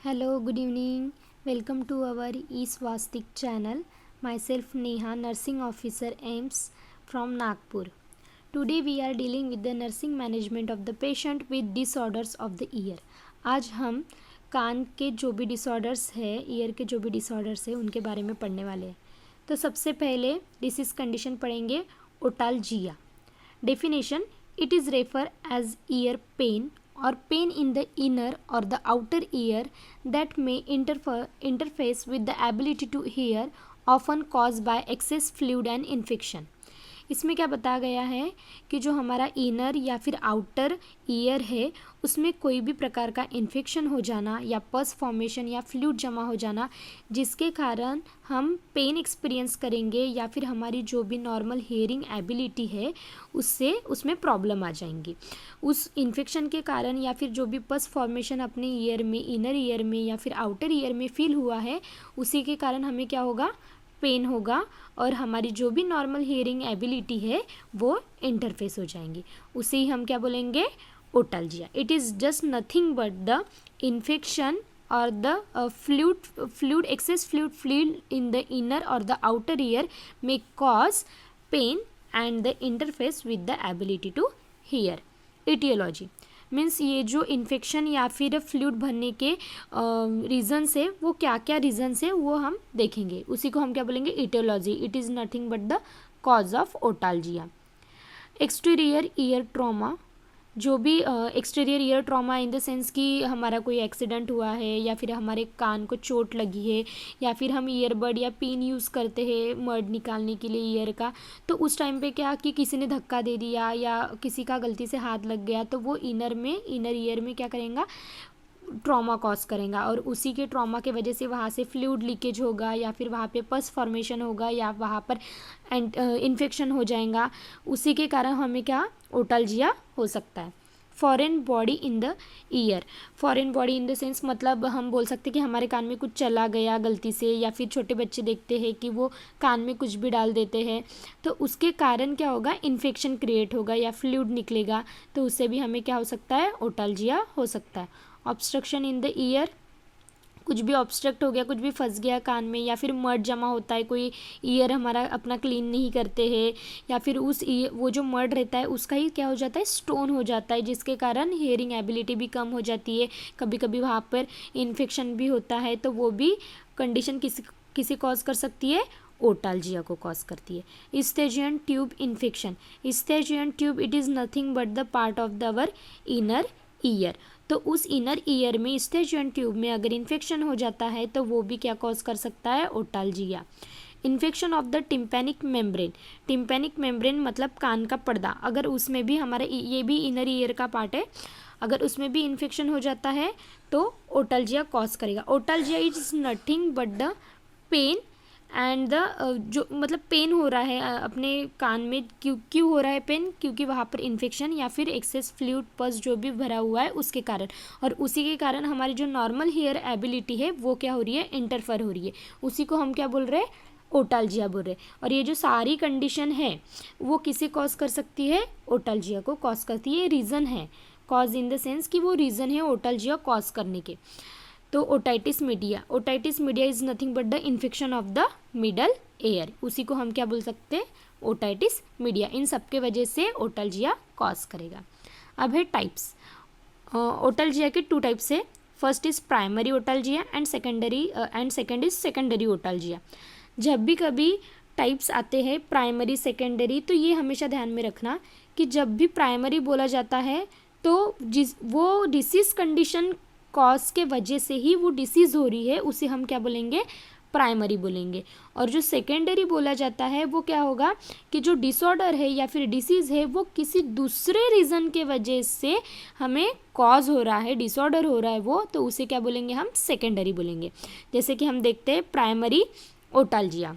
Hello, good evening. Welcome to our eSwastik channel. Myself Neha, nursing officer AIMS from Nagpur. Today we are dealing with the nursing management of the patient with disorders of the ear. आज हम कान के जो भी disorders है, year के जो भी disorders है उनके बारे में पढ़ने वाले हैं. तो सबसे पहले डिसीज कंडीशन पढ़ेंगे otalgia. Definition: it is refer as ear pain or pain in the inner or the outer ear that may interface with the ability to hear, often caused by excess fluid and infection. इसमें क्या बताया गया है कि जो हमारा inner या फिर आउटर ईयर है उसमें कोई भी प्रकार का इन्फेक्शन हो जाना या पस फॉर्मेशन या फ्लूइड जमा हो जाना जिसके कारण हम पेन एक्सपीरियंस करेंगे या फिर हमारी जो भी नॉर्मल हियरिंग एबिलिटी है उससे उसमें प्रॉब्लम आ जाएंगी. उस इन्फेक्शन के कारण या फिर जो भी पस फॉर्मेशन अपने ईयर में, इनर ईयर में या फिर आउटर ईयर में फील हुआ है उसी के कारण हमें क्या होगा, पेन होगा और हमारी जो भी नॉर्मल हियरिंग एबिलिटी है वो इंटरफेस हो जाएंगी. उसे ही हम क्या बोलेंगे, otalgia. It is just nothing but the infection or the fluid excess fluid in the inner or the outer ear may cause pain and the interface with the ability to hear. Etiology means ये जो infection या फिर fluid भरने के reasons है वो क्या क्या रीज़न्स है वो हम देखेंगे. उसी को हम क्या बोलेंगे, etiology. It is nothing but the cause of otalgia. Exterior ear trauma, जो भी exterior ear trauma in the sense कि हमारा कोई एक्सीडेंट हुआ है या फिर हमारे कान को चोट लगी है या फिर हम ईयरबड या पिन यूज़ करते हैं मड निकालने के लिए ईयर का, तो उस टाइम पे क्या कि किसी ने धक्का दे दिया या किसी का गलती से हाथ लग गया तो वो इनर ईयर में क्या करेगा, ट्रॉमा कॉज करेगा और उसी के ट्रॉमा के वजह से वहाँ से फ्लूइड लीकेज होगा या फिर वहाँ पे पस फॉर्मेशन होगा या वहाँ पर इन्फेक्शन हो जाएगा. उसी के कारण हमें क्या, ओटालजिया हो सकता है. Foreign body in the year. Foreign body in the sense मतलब हम बोल सकते हैं कि हमारे कान में कुछ चला गया गलती से या फिर छोटे बच्चे देखते हैं कि वो कान में कुछ भी डाल देते हैं तो उसके कारण क्या होगा, इन्फेक्शन क्रिएट होगा या फ्लूइड निकलेगा तो उससे भी हमें क्या हो सकता है, ओटालजिया हो सकता है. ऑब्स्ट्रक्शन इन द ईयर, कुछ भी ऑब्स्ट्रक्ट हो गया, कुछ भी फंस गया कान में या फिर मड जमा होता है, कोई ईयर हमारा अपना क्लीन नहीं करते हैं या फिर वो जो मड रहता है उसका ही क्या हो जाता है, स्टोन हो जाता है जिसके कारण हियरिंग एबिलिटी भी कम हो जाती है. कभी कभी वहाँ पर इन्फेक्शन भी होता है तो वो भी कंडीशन किसी कॉज कर सकती है, ओटालजिया को कॉज करती है. Eustachian tube infection. Eustachian tube it is nothing but the part of दवर इनर ईयर. तो उस इनर ईयर में ईस्थेजियन ट्यूब में अगर इन्फेक्शन हो जाता है तो वो भी क्या कॉज कर सकता है, otalgia. Infection of the tympanic membrane. Tympanic membrane मतलब कान का पर्दा, अगर उसमें भी हमारा ये भी इनर ईयर का पार्ट है, अगर उसमें भी इन्फेक्शन हो जाता है तो ओटालजिया कॉज करेगा. Otalgia is nothing but the pain and the जो मतलब पेन हो रहा है अपने कान में, क्यों हो रहा है पेन, क्योंकि वहाँ पर इन्फेक्शन या फिर एक्सेस फ्लूइड पस जो भी भरा हुआ है उसके कारण, और उसी के कारण हमारी जो नॉर्मल हियर एबिलिटी है वो क्या हो रही है, इंटरफेयर हो रही है. उसी को हम क्या बोल रहे हैं, ओटालजिया बोल रहे हैं. और ये जो सारी कंडीशन है वो किसे कॉज कर सकती है, ओटालजिया को कॉज करती है. रीज़न है, कॉज इन द सेंस कि वो रीज़न है ओटालजिया कॉज करने के. तो otitis media. Otitis media is nothing but the infection of the middle air. उसी को हम क्या बोल सकते हैं, ओटाइटिस मीडिया. इन सब के वजह से ओटालजिया कॉज करेगा. अब है टाइप्स. ओटालजिया के 2 टाइप्स है. First is primary otalgia and second is secondary otalgia. जब भी कभी टाइप्स आते हैं प्राइमरी सेकेंडरी तो ये हमेशा ध्यान में रखना कि जब भी प्राइमरी बोला जाता है तो वो डिसीज़ कंडीशन कॉज के वजह से ही वो डिसीज़ हो रही है उसे हम क्या बोलेंगे, प्राइमरी बोलेंगे. और जो सेकेंडरी बोला जाता है वो क्या होगा कि जो डिसऑर्डर है या फिर डिसीज़ है वो किसी दूसरे रीज़न के वजह से हमें कॉज हो रहा है, डिसऑर्डर हो रहा है वो, तो उसे क्या बोलेंगे, हम सेकेंडरी बोलेंगे. जैसे कि हम देखते हैं primary otalgia.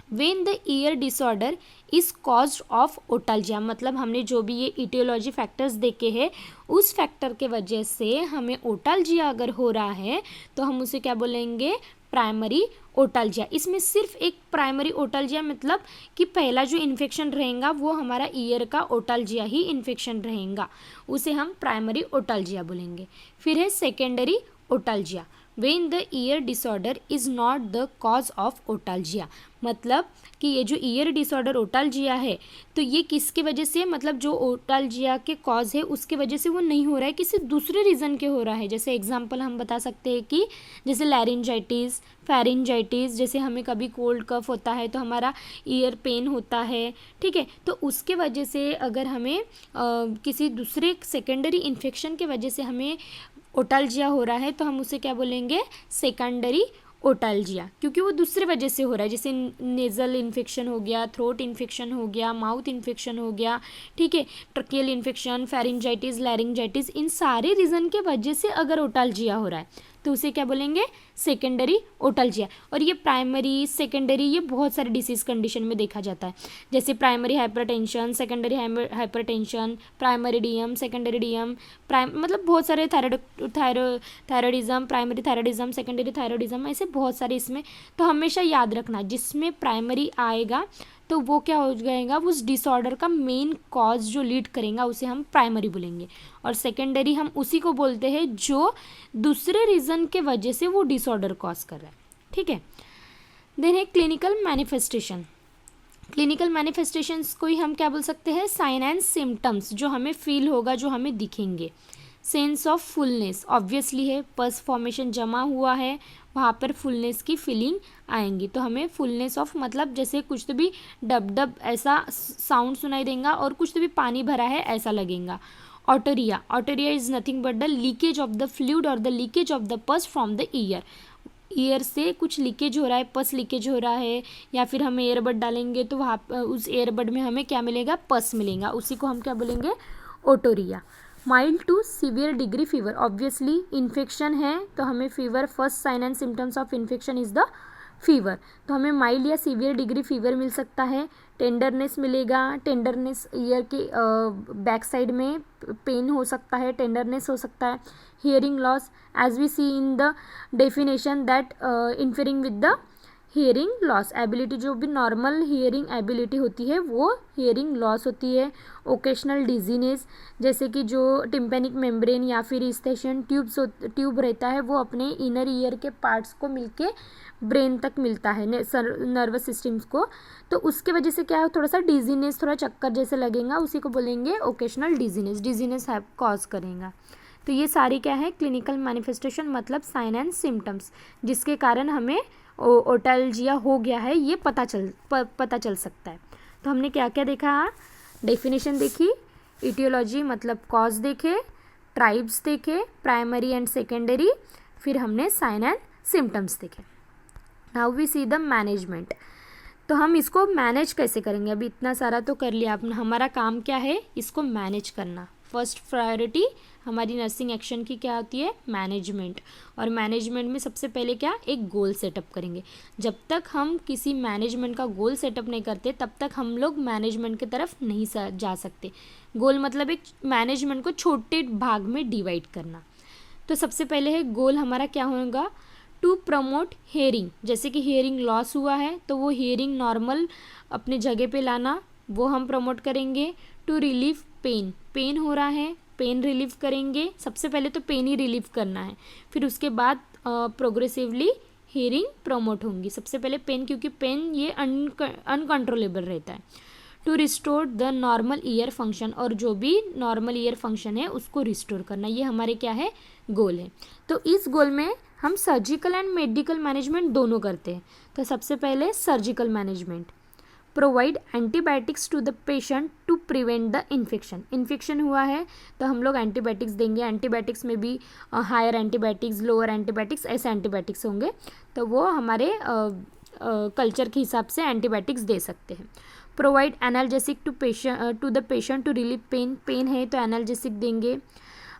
When the ear disorder is caused of otalgia, मतलब हमने जो भी ये इटियोलॉजी फैक्टर्स देखे हैं उस फैक्टर के वजह से हमें ओटालजिया अगर हो रहा है तो हम उसे क्या बोलेंगे, प्राइमरी ओटालजिया. इसमें सिर्फ एक प्राइमरी ओटालजिया मतलब कि पहला जो इन्फेक्शन रहेगा वो हमारा ईयर का ओटालजिया ही इन्फेक्शन रहेगा, उसे हम प्राइमरी ओटालजिया बोलेंगे. फिर है secondary otalgia. When the ear disorder is not the cause of otalgia. मतलब कि ये जो ईयर डिसऑर्डर ओटाल्जिया है तो ये किसकी वजह से, मतलब जो ओटाल्जिया के कॉज है उसके वजह से वो नहीं हो रहा है, किसी दूसरे रीज़न के हो रहा है। जैसे एग्जांपल हम बता सकते हैं कि जैसे लैरिंजाइटिस, फेरिंजाइटिस, जैसे हमें कभी कोल्ड कफ होता है तो हमारा ईयर पेन होता है, ठीक है, तो उसके वजह से अगर हमें किसी दूसरे सेकेंडरी इन्फेक्शन के वजह से हमें ओटाल्जिया हो रहा है तो हम उसे क्या बोलेंगे, सेकेंडरी ओटाल्जिया, क्योंकि वो दूसरे वजह से हो रहा है। जैसे नेज़ल इन्फेक्शन हो गया, थ्रोट इन्फेक्शन हो गया, माउथ इन्फेक्शन हो गया, ठीक है, ट्रकियल इन्फेक्शन, फेरिंजाइटिस, लैरिंजाइटिस, इन सारे रीज़न के वजह से अगर ओटाल्जिया हो रहा है तो उसे क्या बोलेंगे, सेकेंडरी ओटाल्जिया। और ये प्राइमरी, सेकेंडरी, ये बहुत सारे डिसीज़ कंडीशन में देखा जाता है। जैसे primary hypertension, secondary hypertension, primary DM, secondary DM, मतलब बहुत सारे thyroidism, primary thyroidism, secondary thyroidism, ऐसे बहुत सारे इसमें। तो हमेशा याद रखना जिसमें प्राइमरी आएगा तो वो क्या हो जाएगा, उस डिसऑर्डर का मेन कॉज जो लीड करेगा उसे हम प्राइमरी बोलेंगे, और सेकेंडरी हम उसी को बोलते हैं जो दूसरे रीज़न के वजह से वो डिसऑर्डर कॉज कर रहा है, ठीक है। देन है क्लिनिकल मैनिफेस्टेशन। क्लिनिकल मैनिफेस्टेशंस को ही हम क्या बोल सकते हैं, साइन एंड सिम्टम्स, जो हमें फील होगा, जो हमें दिखेंगे। सेंस ऑफ फुलनेस ऑब्वियसली है, पस फॉर्मेशन जमा हुआ है वहाँ पर फुलनेस की फीलिंग आएंगी, तो हमें फुलनेस ऑफ मतलब जैसे कुछ तो भी डब डब ऐसा साउंड सुनाई देगा और कुछ तो भी पानी भरा है ऐसा लगेगा। Otorrhoea, otorrhoea is nothing but the leakage of the fluid और the leakage of the pus from the ear. Ear से कुछ लीकेज हो रहा है, पस लीकेज हो रहा है, या फिर हम एयरबड डालेंगे तो वहाँ उस एयरबड में हमें क्या मिलेगा, पस मिलेगा, उसी को हम क्या बोलेंगे, otorrhea. Mild to severe degree fever, obviously infection है तो हमें fever, first sign and symptoms of infection is the fever, तो हमें माइल्ड या सीवियर डिग्री फीवर मिल सकता है। टेंडरनेस मिलेगा, टेंडरनेस ईयर के बैक साइड में पेन हो सकता है, टेंडरनेस हो सकता है। Hearing loss, as we see in the definition that interfering with the hearing loss, ability, जो भी नॉर्मल हियरिंग एबिलिटी होती है वो हियरिंग लॉस होती है। ओकेशनल डिजीनेस, जैसे कि जो टिम्पेनिक मेम्ब्रेन या फिर ईस्थेशियन ट्यूब रहता है वो अपने इनर ईयर के पार्ट्स को मिलके ब्रेन तक मिलता है, नर्वस सिस्टम्स को, तो उसके वजह से क्या है, थोड़ा सा डिजीनेस, थोड़ा चक्कर जैसे लगेगा, उसी को बोलेंगे ओकेशनल डिजीनेस, डिजीनेस कॉज करेगा। तो ये सारी क्या है, क्लिनिकल मैनिफेस्टेशन, मतलब साइन एंड सिम्टम्स जिसके कारण हमें ओटाल्जिया हो गया है ये पता चल सकता है। तो हमने क्या क्या देखा, डेफिनेशन देखी, इटियोलॉजी मतलब कॉज देखे, ट्राइब्स देखे, प्राइमरी एंड सेकेंडरी, फिर हमने साइन एंड सिम्टम्स देखे। Now we see the management. तो हम इसको मैनेज कैसे करेंगे, अभी इतना सारा तो कर लिया, हमारा काम क्या है, इसको मैनेज करना। फर्स्ट प्रायोरिटी हमारी नर्सिंग एक्शन की क्या होती है, मैनेजमेंट, और मैनेजमेंट में सबसे पहले क्या, एक गोल सेटअप करेंगे। जब तक हम किसी मैनेजमेंट का गोल सेटअप नहीं करते तब तक हम लोग मैनेजमेंट की तरफ नहीं जा सकते। गोल मतलब एक मैनेजमेंट को छोटे भाग में डिवाइड करना। तो सबसे पहले है गोल हमारा क्या होगा, टू प्रमोट हेयरिंग, जैसे कि हेयरिंग लॉस हुआ है तो वो हेयरिंग नॉर्मल अपने जगह पे लाना, वो हम प्रमोट करेंगे। टू रिलीव पेन, पेन हो रहा है, पेन रिलीव करेंगे, सबसे पहले तो पेन ही रिलीव करना है, फिर उसके बाद प्रोग्रेसिवली हेयरिंग प्रमोट होंगी। सबसे पहले पेन, क्योंकि पेन ये अनकंट्रोलेबल रहता है। To restore the normal ear function, और जो भी नॉर्मल ईयर फंक्शन है उसको रिस्टोर करना, ये हमारे क्या है, गोल है। तो इस गोल में हम सर्जिकल एंड मेडिकल मैनेजमेंट दोनों करते हैं। तो सबसे पहले surgical management, provide antibiotics to the patient to prevent the infection. Infection हुआ है तो हम लोग एंटीबायोटिक्स देंगे, एंटीबायोटिक्स में भी हायर एंटीबायोटिक्स, लोअर एंटीबायोटिक्स, ऐसे एंटीबायोटिक्स होंगे, तो वो हमारे कल्चर के हिसाब से एंटीबायोटिक्स दे सकते हैं। Provide analgesic to the patient to relieve pain, pain है तो एनाल्जेसिक देंगे।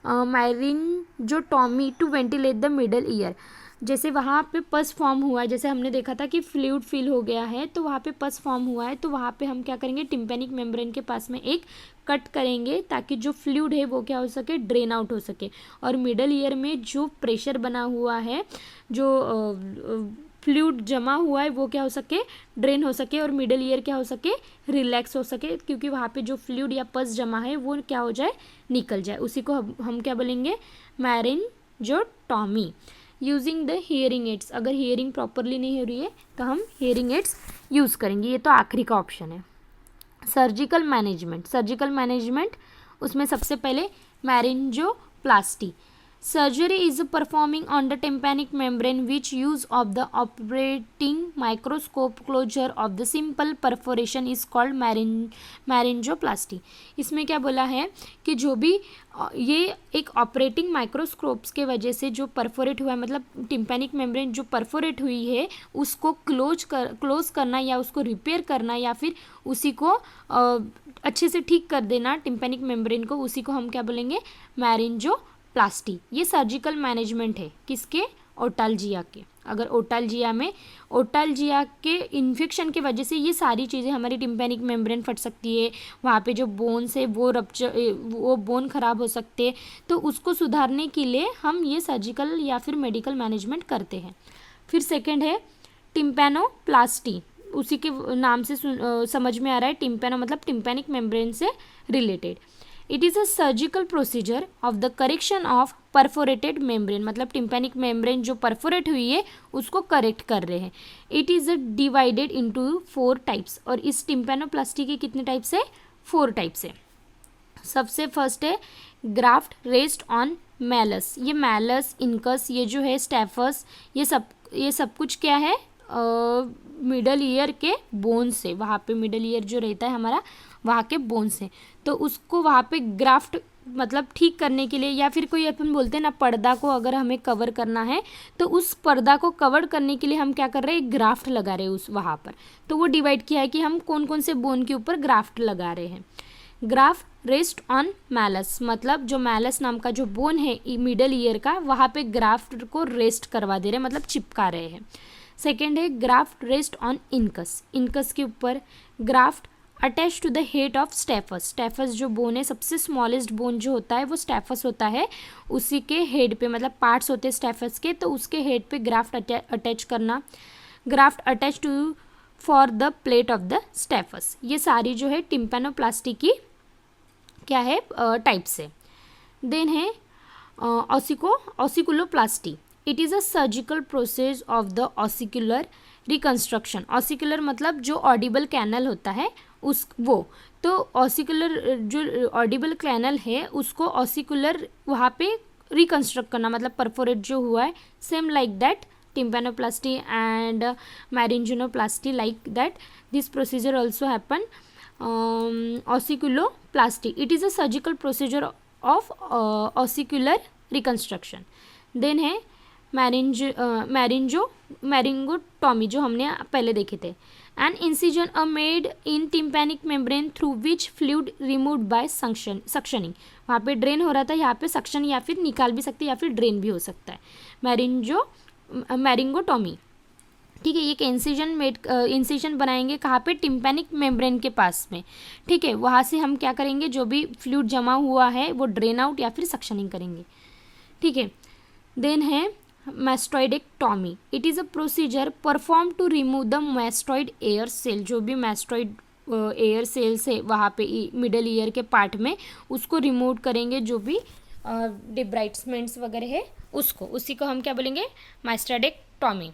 Myringotomy to ventilate the middle ear, जैसे वहाँ पे पस फॉर्म हुआ है, जैसे हमने देखा था कि फ्लूइड फिल हो गया है तो वहाँ पे पस फॉर्म हुआ है, तो वहाँ पे हम क्या करेंगे, टिम्पेनिक मेम्ब्रेन के पास में एक कट करेंगे ताकि जो फ्लूइड है वो क्या हो सके, ड्रेन आउट हो सके, और मिडल ईयर में जो प्रेशर बना हुआ है, जो फ्लूइड जमा हुआ है वो क्या हो सके, ड्रेन हो सके, और मिडल ईयर क्या हो सके, रिलैक्स हो सके, क्योंकि वहाँ पे जो फ्लूइड या पस जमा है वो क्या हो जाए, निकल जाए, उसी को हम क्या बोलेंगे, मैरिन जो Tommy. Using the hearing aids, अगर हियरिंग प्रॉपरली नहीं हो रही है तो हम हियरिंग एड्स यूज़ करेंगे। ये तो आखिरी का ऑप्शन है। सर्जिकल मैनेजमेंट, सर्जिकल मैनेजमेंट उसमें सबसे पहले myringoplasty. Surgery is performing on the tympanic membrane which use of the operating microscope closure of the simple perforation is called myringoplasty. इसमें क्या बोला है कि जो भी ये एक ऑपरेटिंग माइक्रोस्कोप्स के वजह से जो परफोरेट हुआ है, मतलब टिम्पैनिक मेम्ब्रेन जो परफोरेट हुई है उसको क्लोज करना या उसको रिपेयर करना या फिर उसी को अच्छे से ठीक कर देना टिम्पैनिक मेम्ब्रेन को, उसी को हम क्या बोलेंगे, मैरिंजोप्लास्टी। ये सर्जिकल मैनेजमेंट है किसके, ओटालजिया के। अगर ओटालजिया के इन्फेक्शन के वजह से ये सारी चीज़ें हमारी टिम्पैनिक मेम्ब्रेन फट सकती है, वहाँ पे जो बोन्स है वो बोन खराब हो सकते हैं, तो उसको सुधारने के लिए हम ये सर्जिकल या फिर मेडिकल मैनेजमेंट करते हैं। फिर सेकेंड है टिम्पैनोप्लास्टी, उसी के नाम से समझ में आ रहा है, टिम्पैनो मतलब टिम्पैनिक मेम्ब्रेन से related. It is a surgical procedure of the correction of perforated membrane, मतलब टिम्पैनिक मेम्ब्रेन जो परफोरेट हुई है उसको करेक्ट कर रहे हैं। It is divided into 4 types, और इस टिम्पैनोप्लास्टी के कितने टाइप्स है, 4 टाइप्स है। सबसे फर्स्ट है ग्राफ्ट रेस्ट ऑन मैलस, ये मैलस, इनकस, ये जो है स्टैफस, ये सब कुछ क्या है, मिडल ईयर के बोन से, वहाँ पे मिडल ईयर जो रहता है हमारा वहाँ के बोन से, तो उसको वहाँ पे ग्राफ्ट मतलब ठीक करने के लिए, या फिर कोई अपन बोलते हैं ना पर्दा को अगर हमें कवर करना है तो उस पर्दा को कवर करने के लिए हम क्या कर रहे हैं, ग्राफ्ट लगा रहे हैं उस वहाँ पर। तो वो डिवाइड किया है कि हम कौन कौन से बोन के ऊपर ग्राफ्ट लगा रहे हैं। ग्राफ्ट रेस्ट ऑन मैलस, मतलब जो मैलस नाम का जो बोन है मिडल ईयर का, वहाँ पे ग्राफ्ट को रेस्ट करवा दे रहे हैं, मतलब चिपका रहे हैं। सेकेंड है graft rest on incus, incus के ऊपर graft attach to the head of stapes, stapes जो बोन है सबसे स्मॉलेस्ट बोन जो होता है वो स्टैफस होता है, उसी के हेड पे मतलब पार्ट्स होते हैं स्टैफस के, तो उसके हेड पे ग्राफ्ट अटैच करना। Graft attach to for the plate of the stapes, ये सारी जो है टिम्पैनोप्लास्टी की क्या है टाइप्स है। देन है ossiculoplasty, it is a surgical process of the ossicular reconstruction. Ossicular मतलब जो ऑडिबल कैनल होता है उस वो, तो ऑसिकुलर जो ऑडिबल कैनल है उसको ऑसिकुलर वहाँ पे रिकन्स्ट्रक्ट करना, मतलब परफोरेट जो हुआ है, same like that tympanoplasty and myringoplasty, like that this procedure also happen ossiculoplasty. It is a surgical procedure of ossicular reconstruction. Then है मैरिंगोटॉमी जो हमने पहले देखे थे। An incision a made in tympanic membrane through which fluid removed by suctioning, वहाँ पे drain हो रहा था, यहाँ पे सक्शन या फिर निकाल भी सकते हैं या फिर ड्रेन भी हो सकता है, मैरिंगोटॉमी। ठीक है, ये इंसिजन बनाएंगे कहाँ पे, टिम्पैनिक मेम्ब्रेन के पास में। ठीक है, वहाँ से हम क्या करेंगे, जो भी फ्लूइड जमा हुआ है वो ड्रेन आउट या फिर सक्शनिंग करेंगे। ठीक है, देन है mastoidectomy, it is a procedure perform to remove the mastoid air cell, जो भी मैस्टॉइड एयर सेल्स है वहाँ पे मिडल ईयर के पार्ट में उसको रिमूव करेंगे, जो भी डिब्राइट्समेंट्स वगैरह है उसको, उसी को हम क्या बोलेंगे, मैस्टॉइडेक्टॉमी।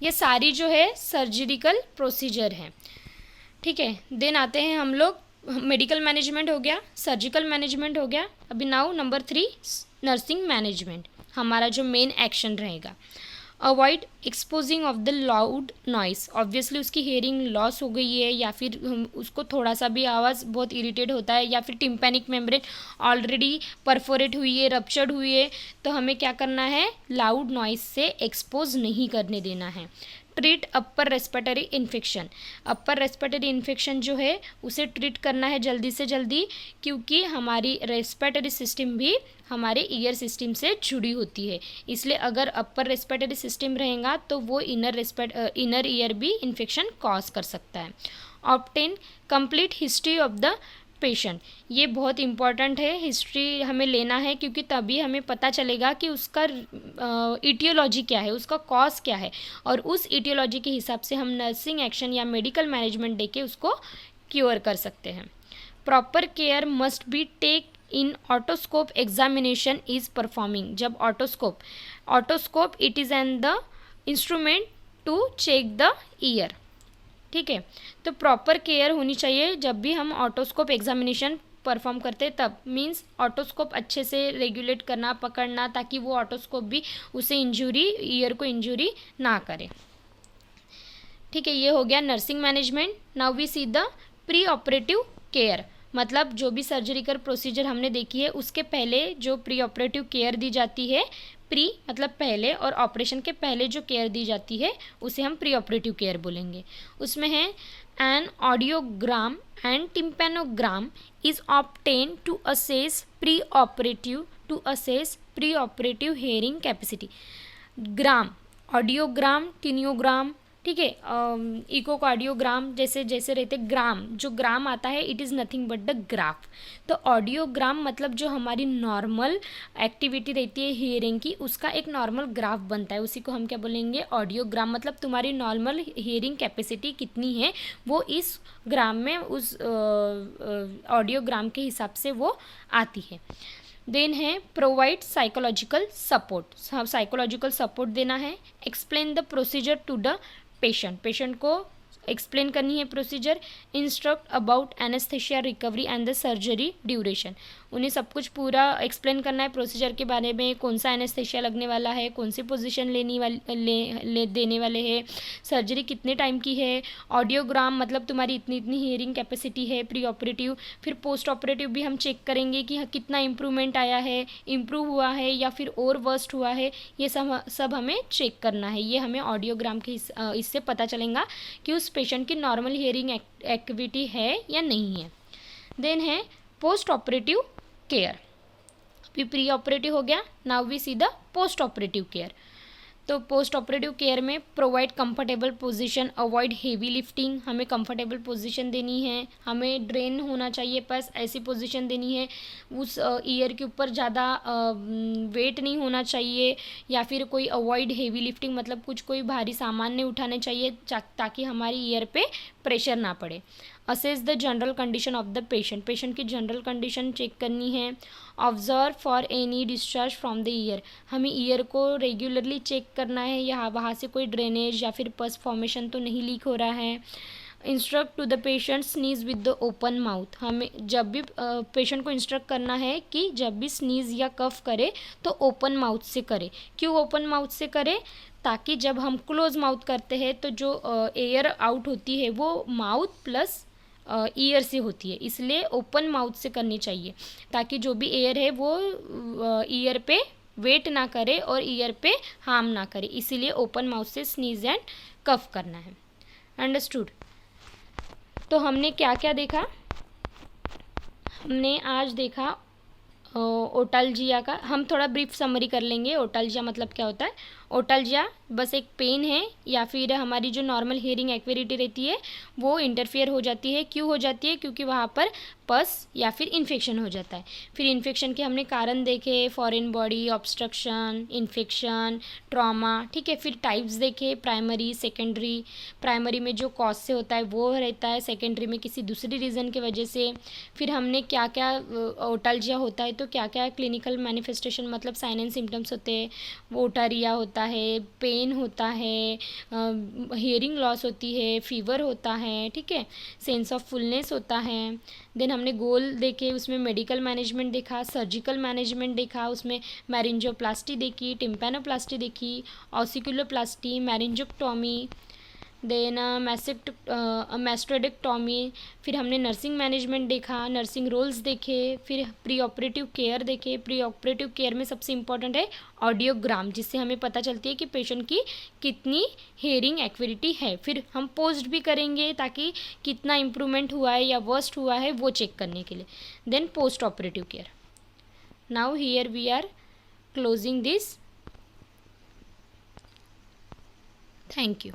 ये सारी जो है सर्जिकल प्रोसीजर है। ठीक है, देन आते हैं हम लोग, मेडिकल मैनेजमेंट हो गया, सर्जिकल मैनेजमेंट हो गया, अभी नाउ नंबर 3 नर्सिंग मैनेजमेंट, हमारा जो मेन एक्शन रहेगा। Avoid exposing of the loud noise, obviously उसकी हेयरिंग लॉस हो गई है या फिर उसको थोड़ा सा भी आवाज़ बहुत इरिटेट होता है, या फिर टिम्पैनिक मेम्ब्रेन ऑलरेडी परफोरेट हुई है, रप्चर्ड हुई है, तो हमें क्या करना है, लाउड नॉइस से एक्सपोज नहीं करने देना है। Treat upper respiratory infection, upper respiratory infection जो है उसे ट्रीट करना है जल्दी से जल्दी, क्योंकि हमारी रेस्पिरेटरी सिस्टम भी हमारे ईयर सिस्टम से जुड़ी होती है, इसलिए अगर अपर रेस्पिरेटरी सिस्टम रहेगा तो वो इनर ईयर भी इन्फेक्शन कॉज कर सकता है। Obtain complete history of the patient, ये बहुत इम्पॉर्टेंट है, हिस्ट्री हमें लेना है, क्योंकि तभी हमें पता चलेगा कि उसका इटियोलॉजी क्या है, उसका कॉज क्या है, और उस इटियोलॉजी के हिसाब से हम नर्सिंग एक्शन या मेडिकल मैनेजमेंट दे के उसको क्योर कर सकते हैं। Proper care must be take in otoscope examination is performing. जब otoscope it is and the instrument to check the ear. ठीक है, तो प्रॉपर केयर होनी चाहिए जब भी हम ऑटोस्कोप एग्जामिनेशन परफॉर्म करते तब. मीन्स ऑटोस्कोप अच्छे से रेगुलेट करना, पकड़ना, ताकि वो ऑटोस्कोप भी उसे ईयर को इंजरी ना करे. ठीक है, ये हो गया nursing management. Now we see the pre operative care. मतलब जो भी सर्जरिकल प्रोसीजर हमने देखी है उसके पहले जो प्री ऑपरेटिव केयर दी जाती है, प्री मतलब पहले और ऑपरेशन के पहले जो केयर दी जाती है उसे हम प्री ऑपरेटिव केयर बोलेंगे. उसमें है an audiogram and tympanogram is obtain to assess pre operative hearing capacity. Gram, audiogram, tympanogram, ठीक है, इकोकार्डियोग्राम जैसे जैसे रहते. ग्राम, जो ग्राम आता है it is nothing but the graph. तो ऑडियोग्राम मतलब जो हमारी नॉर्मल एक्टिविटी रहती है हियरिंग की, उसका एक नॉर्मल ग्राफ बनता है, उसी को हम क्या बोलेंगे, ऑडियोग्राम. मतलब तुम्हारी नॉर्मल हियरिंग कैपेसिटी कितनी है वो इस ग्राम में, उस ऑडियोग्राम के हिसाब से वो आती है. देन है provide psychological support. Psychological support देना है. Explain the procedure to the patient को एक्सप्लेन करनी है procedure. Instruct about anaesthesia recovery and the surgery duration. उन्हें सब कुछ पूरा एक्सप्लेन करना है प्रोसीजर के बारे में, कौन सा एनेस्थेशिया लगने वाला है, कौन सी पोजीशन देने वाले हैं, सर्जरी कितने टाइम की है. ऑडियोग्राम मतलब तुम्हारी इतनी इतनी हियरिंग कैपेसिटी है प्री ऑपरेटिव. फिर पोस्ट ऑपरेटिव भी हम चेक करेंगे कि कितना इम्प्रूवमेंट आया है, इम्प्रूव हुआ है या फिर और वर्स्ट हुआ है. ये सब हमें चेक करना है. ये हमें ऑडियोग्राम के इससे पता चलेगा कि उस पेशेंट की नॉर्मल हियरिंग एक्टिविटी है या नहीं है. देन है पोस्ट ऑपरेटिव केयर. अभी प्री ऑपरेटिव हो गया, now we see the post operative care. तो पोस्ट ऑपरेटिव केयर में provide comfortable position, avoid heavy lifting. हमें कंफर्टेबल पोजीशन देनी है, हमें ड्रेन होना चाहिए, बस ऐसी पोजीशन देनी है. उस ईयर के ऊपर ज़्यादा वेट नहीं होना चाहिए, या फिर कोई अवॉइड हेवी लिफ्टिंग मतलब कोई भारी सामान नहीं उठाने चाहिए ताकि हमारी ईयर पे प्रेशर ना पड़े. Assess the general condition of the patient की जनरल कंडीशन चेक करनी है. Observe for any discharge from the year. हमें ईयर को रेगुलरली चेक करना है, या वहाँ से कोई ड्रेनेज या फिर पस फॉर्मेशन तो नहीं लीक हो रहा है. Instruct to the patient sneeze with the open mouth. हमें जब भी पेशेंट को इंस्ट्रक्ट करना है कि जब भी स्नीज या कफ करे तो ओपन माउथ से करे. क्यों ओपन माउथ से करे? ताकि जब हम क्लोज माउथ करते हैं तो जो एयर आउट होती है वो माउथ प्लस ईयर से होती है, इसलिए ओपन माउथ से करनी चाहिए ताकि जो भी एयर है वो ईयर पे वेट ना करे और ईयर पे हार्म ना करे. इसीलिए ओपन माउथ से स्नीज एंड कफ करना है. अंडरस्टूड. तो हमने क्या क्या देखा? हमने आज देखा ओटालजिया का. हम थोड़ा ब्रीफ समरी कर लेंगे. ओटालजिया मतलब क्या होता है? ओटालजिया बस एक पेन है या फिर हमारी जो नॉर्मल हियरिंग एक्विरिटी रहती है वो इंटरफेयर हो जाती है. क्यों हो जाती है? क्योंकि वहाँ पर पस या फिर इन्फेक्शन हो जाता है. फिर इन्फेक्शन के हमने कारण देखे, foreign body, obstruction, infection, trauma. ठीक है, फिर टाइप्स देखे, प्राइमरी, सेकेंडरी. प्राइमरी में जो कॉज से होता है वो रहता है, सेकेंडरी में किसी दूसरी रीज़न की वजह से. फिर हमने क्या क्या ओटालजिया होता है तो क्या क्या क्लिनिकल मैनिफेस्टेशन मतलब साइन एंड सिम्टम्स होते हैं. वो ओटारिया होता है, पेन होता है, हियरिंग लॉस होती है, फीवर होता है, ठीक है, सेंस ऑफ फुलनेस होता है. देन हमने गोल देखे, उसमें मेडिकल मैनेजमेंट देखा, सर्जिकल मैनेजमेंट देखा, उसमें मैरिंजोप्लास्टी देखी, टिम्पैनोप्लास्टी देखी, ऑसिकुलोप्लास्टी, मैरिंजोक्टोमी, देन मैस्टोडेक्टोमी. फिर हमने नर्सिंग मैनेजमेंट देखा, नर्सिंग रोल्स देखे, फिर प्री ऑपरेटिव केयर देखे. प्री ऑपरेटिव केयर में सबसे इम्पॉर्टेंट है ऑडियोग्राम, जिससे हमें पता चलती है कि पेशेंट की कितनी हियरिंग एक्विरिटी है. फिर हम पोस्ट भी करेंगे ताकि कितना इम्प्रूवमेंट हुआ है या वर्स्ट हुआ है वो चेक करने के लिए. Then post operative care. Now here we are closing this. Thank you.